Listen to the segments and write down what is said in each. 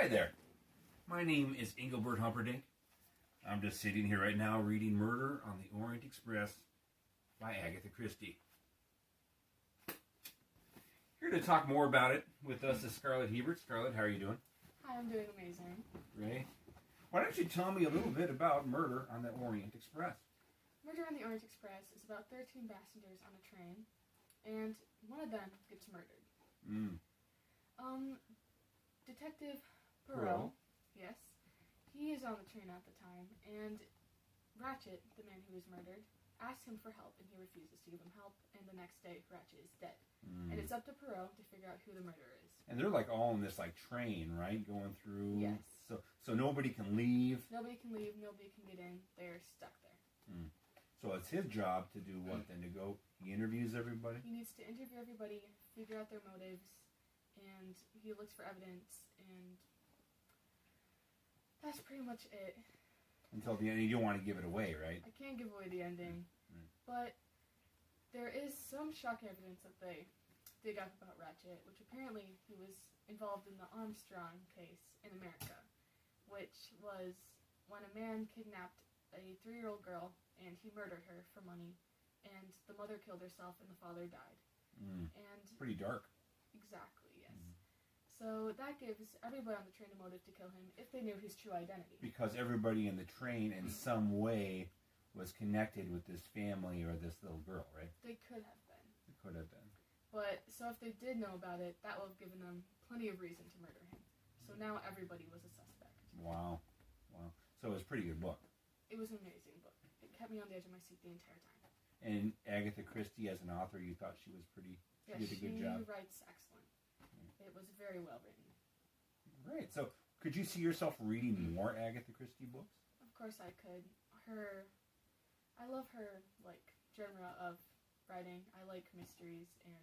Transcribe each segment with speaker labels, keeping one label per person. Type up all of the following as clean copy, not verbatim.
Speaker 1: Hi there. My name is Engelbert Humperdinck. I'm just sitting here right now reading Murder on the Orient Express by Agatha Christie. Here to talk more about it with us is Scarlett Hebert. Scarlett, how are you doing?
Speaker 2: Hi, I'm doing amazing.
Speaker 1: Great. Why don't you tell me a little bit about Murder on the Orient Express?
Speaker 2: Murder on the Orient Express is about 13 passengers on a train, and one of them gets murdered. Detective Perot, yes, he is on the train at the time, and Ratchet, the man who was murdered, asks him for help, and he refuses to give him help, and the next day, Ratchet is dead. And it's up to Perot to figure out who the murderer is.
Speaker 1: And they're like all in this like train, right? Going through.
Speaker 2: Yes.
Speaker 1: So nobody can leave.
Speaker 2: Nobody can leave, nobody can get in, they're stuck there.
Speaker 1: So it's his job to do what then? To go, he interviews everybody?
Speaker 2: He needs to interview everybody, figure out their motives, and he looks for evidence, and that's pretty much it.
Speaker 1: Until the end, you don't want to give it away, right?
Speaker 2: I can't give away the ending, but there is some shocking evidence that they dig up about Ratchet, which apparently he was involved in the Armstrong case in America, which was when a man kidnapped a 3-year-old girl and he murdered her for money, and the mother killed herself and the father died. And
Speaker 1: pretty dark.
Speaker 2: Exactly, yes. So that gives everybody on the train a motive to kill him if they knew his true identity.
Speaker 1: Because everybody in the train in some way was connected with this family or this little girl, right?
Speaker 2: They could have been.
Speaker 1: They could have been.
Speaker 2: But, so if they did know about it, that would have given them plenty of reason to murder him. So now everybody was a suspect.
Speaker 1: Wow. So it was a pretty good book.
Speaker 2: It was an amazing book. It kept me on the edge of my seat the entire time.
Speaker 1: And Agatha Christie, as an author, you thought she was pretty, she did a good job?
Speaker 2: She writes excellent. It was very well written.
Speaker 1: Great. So could you see yourself reading more Agatha Christie books?
Speaker 2: Of course I could. I love her, genre of writing. I like mysteries, and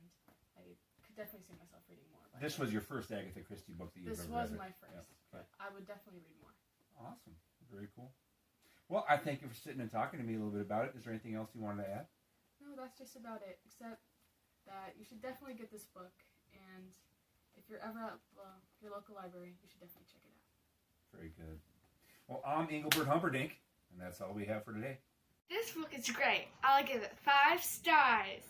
Speaker 2: I could definitely see myself reading more.
Speaker 1: This was your first Agatha Christie book that you've ever read?
Speaker 2: This was my first,
Speaker 1: Yeah.
Speaker 2: but I would definitely read more.
Speaker 1: Awesome. Very cool. Well, I thank you for sitting and talking to me a little bit about it. Is there anything else you wanted to add?
Speaker 2: No, that's just about it, except that you should definitely get this book, and if you're ever at your local library, you should definitely check it out.
Speaker 1: Very good. Well, I'm Engelbert Humperdinck, and that's all we have for today.
Speaker 3: This book is great. I'll give it 5 stars.